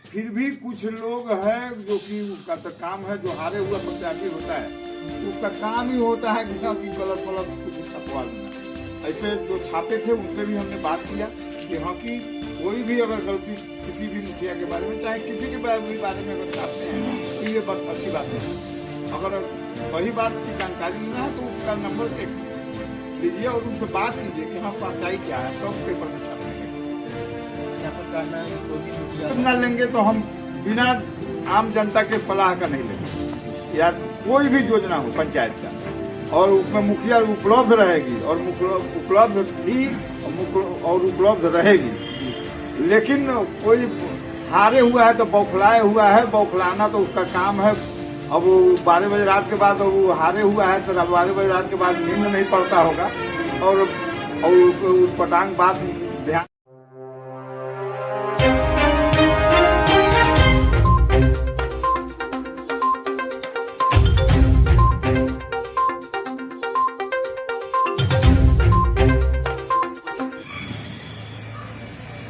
फिर भी कुछ लोग हैं जो कि उसका तो काम है, जो हारे हुआ प्रत्याशी होता है उसका काम ही होता है कि गलत वलत कुछ छपवा देना। ऐसे जो छापे थे उनसे भी हमने बात किया कि हाँ कि कोई भी अगर गलती किसी भी मुखिया के बारे में चाहे किसी के बारे में अगर छापते हैं तो ये बात अच्छी बात है। अगर सही बात की जानकारी लेना है तो उसका नंबर लीजिए और उनसे बात कीजिए कि हाँ सच्चाई क्या है, तो पेपर में छापेंगे। न लेंगे तो हम बिना आम जनता के सलाह का नहीं लेंगे, या कोई भी योजना हो पंचायत का और उसमें मुखिया उपलब्ध रहेगी और उपलब्ध थी और उपलब्ध रहेगी। लेकिन कोई हारे हुआ है तो बौखलाए हुआ है, बौखलाना तो उसका काम है। अब वो 12 बजे रात के बाद वो हारे हुआ है तो 12 बजे रात के बाद नींद नहीं पड़ता होगा और उस पटांग बात ध्यान।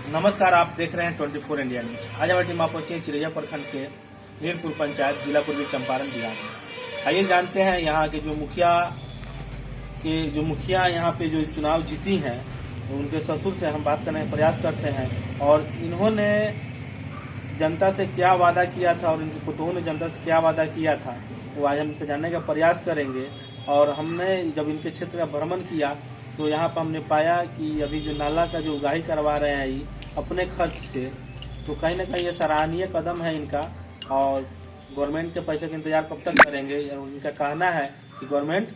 नमस्कार, आप देख रहे हैं 24 इंडिया न्यूज। आज हमारी टीम पहुंची है चिरैया प्रखंड के मीरपुर पंचायत, जिला पूर्वी चंपारण, बिहार में। आइए जानते हैं यहाँ के जो मुखिया यहाँ पे जो चुनाव जीती हैं उनके ससुर से हम बात करने का प्रयास करते हैं और इन्होंने जनता से क्या वादा किया था और इनके पुतों ने जनता से क्या वादा किया था वो आज हम इनसे जानने का प्रयास करेंगे। और हमने जब इनके क्षेत्र का भ्रमण किया तो यहाँ पर हमने पाया कि अभी जो नाला का जो उगाही करवा रहे हैं ये अपने खर्च से, तो कहीं ना कहीं ये सराहनीय कदम है इनका। और गवर्नमेंट के पैसे का इंतजार कब तक करेंगे? इनका कहना है कि गवर्नमेंट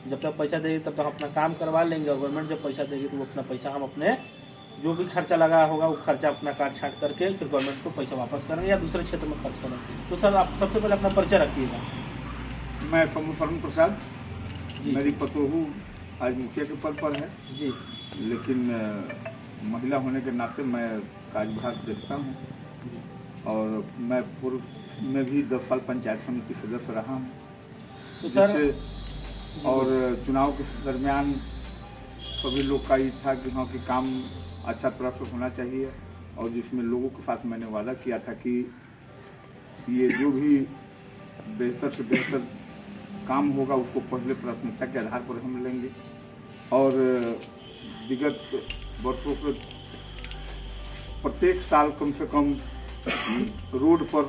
जब तक पैसा देगी तब तक अपना काम करवा लेंगे और गवर्नमेंट जब पैसा देगी तो वो अपना पैसा हम अपने जो भी खर्चा लगा होगा वो खर्चा अपना काट छाट करके फिर गवर्नमेंट को पैसा वापस करेंगे या दूसरे क्षेत्र में खर्च करेंगे। तो सर आप सबसे पहले अपना परिचय रखिएगा। मैं फरुण प्रसाद, मेरी पतोहू आज मुखिया के पद पर है जी, लेकिन महिला होने के नाते मैं कार्यभार देखता हूँ और मैं पूर्व में भी 10 साल पंचायत समिति सदस्य रहा हूँ। तो सर और चुनाव के दरमियान सभी लोग का ये था कि हाँ कि काम अच्छा तरह से होना चाहिए और जिसमें लोगों के साथ मैंने वादा किया था कि ये जो भी बेहतर से बेहतर काम होगा उसको पहले प्राथमिकता के आधार पर हम लेंगे। और विगत वर्षों से प्रत्येक साल कम से कम रोड पर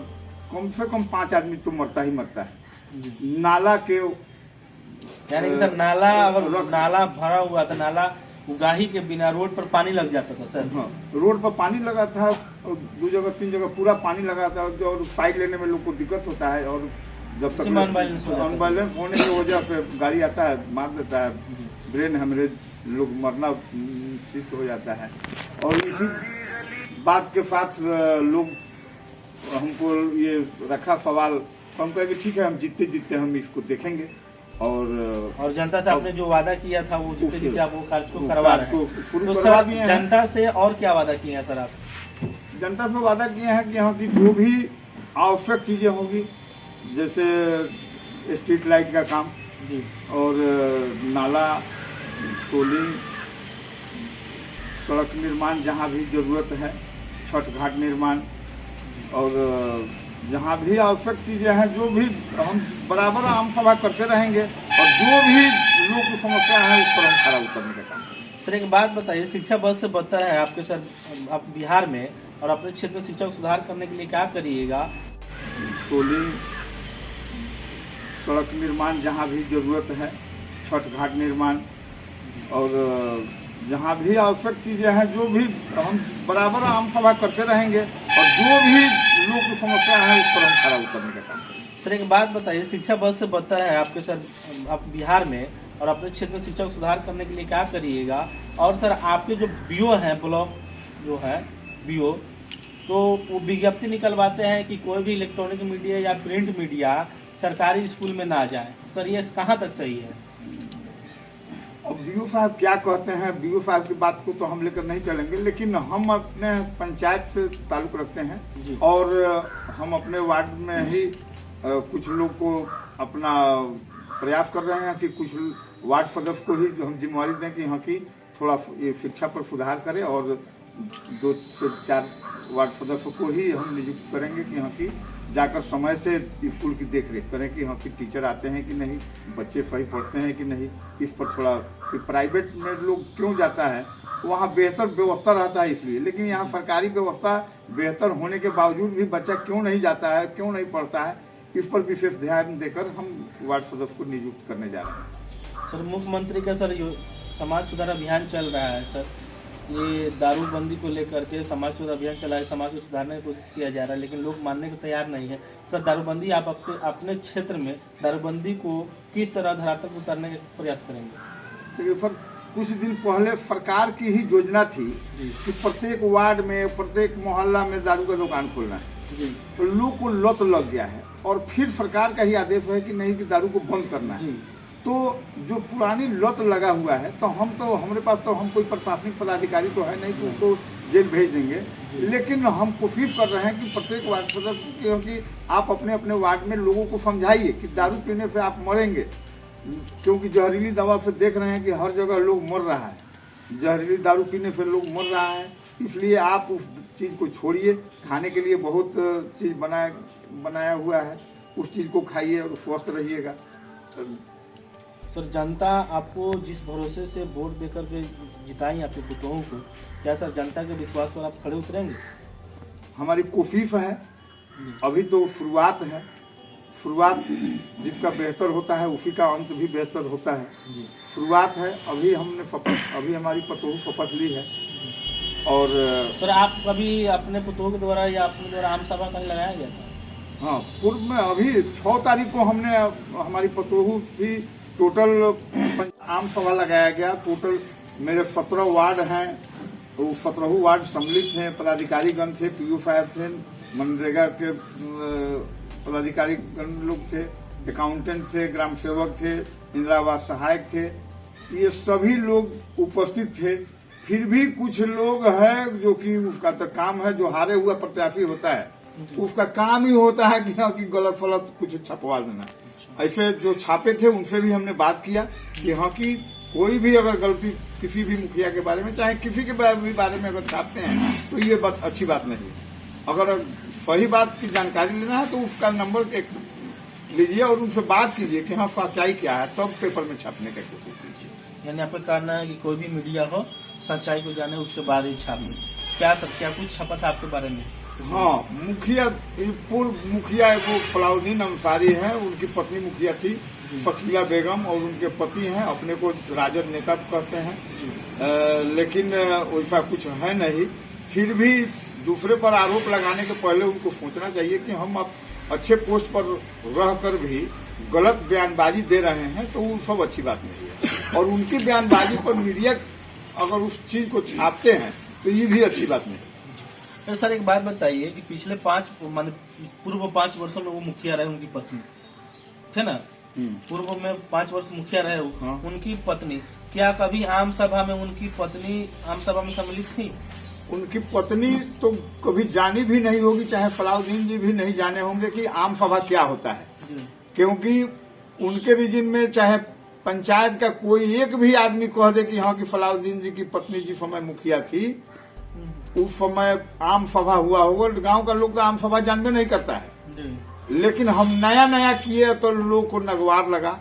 कम से कम 5 आदमी तो मरता ही मरता है। नाला के यानी कि सर नाला अगर नाला भरा हुआ था, नाला उगाही के बिना रोड पर पानी लग जाता था सर। हाँ, रोड पर पानी लगा था और 2 जगह 3 जगह पूरा पानी लगा था और साइड लेने में लोग को दिक्कत होता है। और जब तक अनबैलेंस होने की वजह से गाड़ी आता है मार देता है, ब्रेन हेमरेज, लोग मरना निश्चित हो जाता है। और इसी बात के साथ लोग हमको ये रखा सवाल, तो हम कहेंगे ठीक है हम जीतते हम इसको देखेंगे। और जनता से आपने जो वादा किया था वो जीते आप वो कार्य को करवा रहे हैं। तो सर जनता से और क्या वादा किए हैं सर आप? जनता से वादा किए हैं कि यहाँ की जो भी आवश्यक चीजें होगी जैसे स्ट्रीट लाइट का काम जी, और नाला, सोलिंग, सड़क निर्माण जहाँ भी जरूरत है, छठ घाट निर्माण और जहाँ भी आवश्यक चीजें हैं जो भी हम बराबर आम सभा करते रहेंगे और जो भी लोग की समस्या है उस पर हम खड़ा उतरने का काम करेंगे। सर एक बात बताइए, शिक्षा बहुत से बदतर है आपके सर आप बिहार में, और अपने क्षेत्र में शिक्षा को सुधार करने के लिए क्या करिएगा? सोलिंग, सड़क निर्माण जहाँ भी जरूरत है, छठ घाट निर्माण और जहाँ भी आवश्यक चीजें हैं जो भी हम बराबर आम सभा करते रहेंगे और जो भी लोग की समस्या है उस पर हम खड़ा उतरने का काम करेंगे। सर एक बात बताइए, शिक्षा बहुत से बदतर है आपके सर आप बिहार में, और अपने क्षेत्र में शिक्षा को सुधार करने के लिए क्या करिएगा? और सर आपके जो बीओ हैं, ब्लॉक जो है बीओ, तो वो विज्ञप्ति निकलवाते हैं कि कोई भी इलेक्ट्रॉनिक मीडिया या प्रिंट मीडिया सरकारी स्कूल में ना जाए। सर ये कहाँ तक सही है? अब बीओ साहब क्या कहते हैं, बीओ साहब की बात को तो हम लेकर नहीं चलेंगे, लेकिन हम अपने पंचायत से ताल्लुक रखते हैं और हम अपने वार्ड में ही कुछ लोग को अपना प्रयास कर रहे हैं कि कुछ वार्ड सदस्य को ही हम जिम्मेवारी दें कि यहाँ की थोड़ा ये शिक्षा पर सुधार करें और 2 से 4 वार्ड सदस्यों को ही हम नियुक्त करेंगे कि यहाँ की जाकर समय से स्कूल की देखरेख करें कि यहाँ की टीचर आते हैं कि नहीं, बच्चे सही पढ़ते हैं कि नहीं। इस पर थोड़ा कि प्राइवेट में लोग क्यों जाता है, वहाँ बेहतर व्यवस्था रहता है इसलिए, लेकिन यहाँ सरकारी व्यवस्था बेहतर होने के बावजूद भी बच्चा क्यों नहीं जाता है, क्यों नहीं पढ़ता है, इस पर विशेष ध्यान देकर हम वार्ड सदस्य को नियुक्त करने जा रहे हैं। सर मुख्यमंत्री का सर समाज सुधार अभियान चल रहा है सर, ये दारूबंदी को लेकर के समाज सुधार अभियान चला है, समाज को सुधारने की कोशिश किया जा रहा है, लेकिन लोग मानने को तैयार नहीं है। सर दारूबंदी आप अपने क्षेत्र में दारूबंदी को किस तरह धरातल पर उतारने का प्रयास करेंगे? देखिए सर, कुछ दिन पहले सरकार की ही योजना थी कि प्रत्येक वार्ड में, प्रत्येक मोहल्ला में दारू का दुकान खोलना है, तो लोग को लत लग गया है और फिर सरकार का ही आदेश है कि नहीं कि दारू को बंद करना है। तो जो पुरानी लत लगा हुआ है, तो हमारे पास तो हम कोई प्रशासनिक पदाधिकारी तो है नहीं कि उसको जेल भेज देंगे, लेकिन हम कोशिश कर रहे हैं कि प्रत्येक वार्ड सदस्य, क्योंकि आप अपने अपने वार्ड में लोगों को समझाइए कि दारू पीने से आप मरेंगे, क्योंकि जहरीली दवा से देख रहे हैं कि हर जगह लोग मर रहा है, जहरीली दारू पीने से लोग मर रहा है, इसलिए आप उस चीज़ को छोड़िए। खाने के लिए बहुत चीज़ बनाया हुआ है, उस चीज़ को खाइए और स्वस्थ रहिएगा। सर जनता आपको जिस भरोसे से वोट देकर के जिताई आपके पुतों को, क्या सर जनता के विश्वास पर आप खड़े उतरेंगे? हमारी कोशिश है, अभी तो शुरुआत है, शुरुआत जिसका बेहतर होता है उसी का अंत भी बेहतर होता है। शुरुआत है, अभी हमारी पतोह शपथ ली है। और सर आप कभी अपने पुतोह के द्वारा या अपने द्वारा आम सभा कहीं लगाया गया था? हाँ, पूर्व में अभी 6 तारीख को हमने हमारी पतोह की टोटल आम सभा लगाया गया। टोटल मेरे 17 वार्ड हैं, वो 17 वार्ड सम्मिलित हैं, पदाधिकारीगण थे, पीओ साहब थे, मनरेगा के पदाधिकारी लोग थे, अकाउंटेंट थे, ग्राम सेवक थे, इंदिरा आवास सहायक थे, ये सभी लोग उपस्थित थे। फिर भी कुछ लोग हैं जो कि उसका तो काम है, जो हारे हुआ प्रत्याशी होता है उसका काम ही होता है कि गलत फलत कुछ छपवा देना। ऐसे जो छापे थे उनसे भी हमने बात किया कि हाँ कि कोई भी अगर गलती किसी भी मुखिया के बारे में, चाहे किसी के बारे में अगर छापते हैं तो ये बात अच्छी बात नहीं है। अगर सही बात की जानकारी लेना है तो उसका नंबर लीजिए और उनसे बात कीजिए कि हाँ सच्चाई क्या है, तब पेपर में छापने का कोशिश कीजिए। यानी आपका कहना है कि कोई भी मीडिया हो सच्चाई को जाने उसके बाद ही छापे। क्या सर क्या कुछ छपा था आपके बारे में? हाँ, पूर्व मुखिया वो सलाउद्दीन अंसारी हैं, उनकी पत्नी मुखिया थी फकीला बेगम और उनके पति हैं, अपने को राजद नेता कहते हैं, लेकिन वैसा कुछ है नहीं। फिर भी दूसरे पर आरोप लगाने के पहले उनको सोचना चाहिए कि हम अब अच्छे पोस्ट पर रहकर भी गलत बयानबाजी दे रहे हैं तो वो सब अच्छी बात नहीं है। और उनकी बयानबाजी पर मीडिया अगर उस चीज को छापते हैं तो ये भी अच्छी बात नहीं है। सर एक बात बताइए कि पिछले पूर्व 5 वर्षों में वो मुखिया रहे, उनकी पत्नी थे ना, पूर्व में 5 वर्ष मुखिया रहे वो, हाँ। उनकी पत्नी, क्या कभी आम सभा में उनकी पत्नी आम सभा में सम्मिलित थी? उनकी पत्नी तो कभी जानी भी नहीं होगी, चाहे सलाउद्दीन जी भी नहीं जाने होंगे कि आम सभा क्या होता है, क्योंकि उनके रीजन में चाहे पंचायत का कोई एक भी आदमी कह दे कि हाँ कि सलाउद्दीन जी की पत्नी जिस समय मुखिया थी उस समय आम सभा हुआ होगा, गांव का लोग तो आम सभा जानबे नहीं करता है। लेकिन हम नया किए तो लोग को नगवार लगा,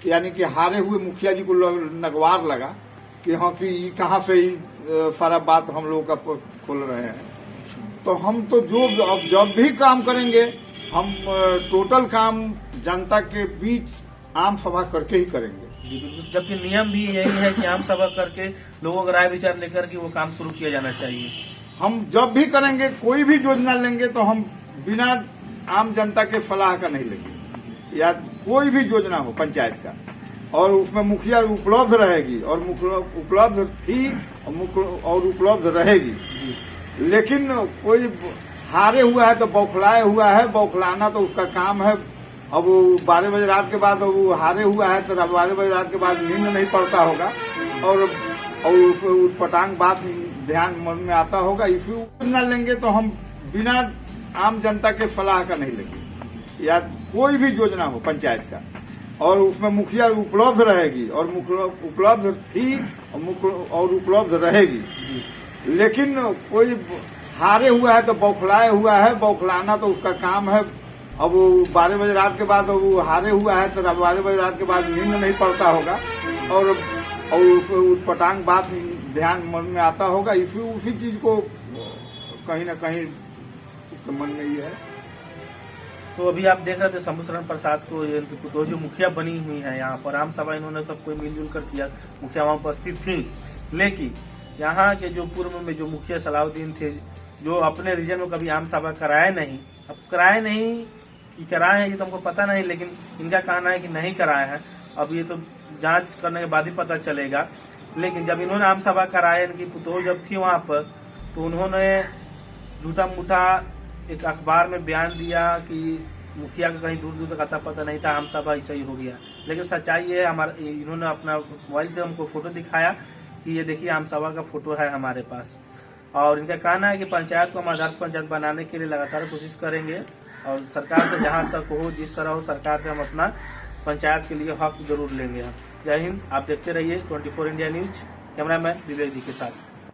यानी कि हारे हुए मुखिया जी को नगवार लगा कि हाँ कि कहाँ से ही सारा बात हम लोगों का खोल रहे हैं। तो हम तो अब जब भी काम करेंगे हम टोटल काम जनता के बीच आम सभा करके ही करेंगे। जबकि नियम भी यही है कि आम सभा करके लोगों का राय विचार लेकर के वो काम शुरू किया जाना चाहिए। हम जब भी करेंगे, कोई भी योजना लेंगे तो हम बिना आम जनता के सलाह का नहीं लेंगे, या कोई भी योजना हो पंचायत का, और उसमें मुखिया उपलब्ध रहेगी और उपलब्ध थी और उपलब्ध रहेगी। लेकिन कोई हारे हुआ है तो बौखलाए हुआ है, बौखलाना तो उसका काम है। अब 12 बजे रात के बाद वो हारे हुआ है तो 12 बजे रात के बाद नींद नहीं पड़ता होगा और पटांग बात ध्यान मन में आता होगा। इसी योजना लेंगे तो हम बिना आम जनता के सलाह का नहीं लेंगे, या कोई भी योजना हो पंचायत का, और उसमें मुखिया उपलब्ध रहेगी और उपलब्ध थी और उपलब्ध रहेगी। लेकिन कोई हारे हुआ है तो बौखलाए हुआ है, बौखलाना तो उसका काम है। अब वो 12 बजे रात के बाद वो हारे हुआ है तो 12 बजे रात के बाद नींद नहीं पड़ता होगा और उटपटांग बात ध्यान मन में आता होगा। उसी चीज को कहीं ना कहीं उसके मन में ये है। तो अभी आप देख रहे थे शंभू शरण प्रसाद को, तो जो मुखिया बनी हुई है यहाँ पर आम सभा इन्होंने सब कोई मिलजुल कर किया, मुखिया वहाँ उपस्थित थी। लेकिन यहाँ के जो पूर्व में जो मुखिया सलाउद्दीन थे, जो अपने रीजन में कभी आम सभा कराए नहीं, अब कराए नहीं कि कराए हैं ये तो हमको पता नहीं, लेकिन इनका कहना है कि नहीं कराए हैं। अब ये तो जांच करने के बाद ही पता चलेगा। लेकिन जब इन्होंने आम सभा कराए, इनकी पुतोह जब थी वहाँ पर, तो उन्होंने झूठा मूठा एक अखबार में बयान दिया कि मुखिया का कहीं दूर दूर तक आता पता नहीं था, आम सभा ऐसा ही हो गया। लेकिन सच्चाई ये है, इन्होंने अपना मोबाइल से हमको फोटो दिखाया कि ये देखिए आम सभा का फोटो है हमारे पास। और इनका कहना है कि पंचायत को हम आदर्श पंचायत बनाने के लिए लगातार कोशिश करेंगे और सरकार से जहां तक हो, जिस तरह हो, सरकार से हम अपना पंचायत के लिए हक जरूर लेंगे। जय हिंद। आप देखते रहिए 24 इंडिया न्यूज। कैमरामैन विवेक जी के साथ।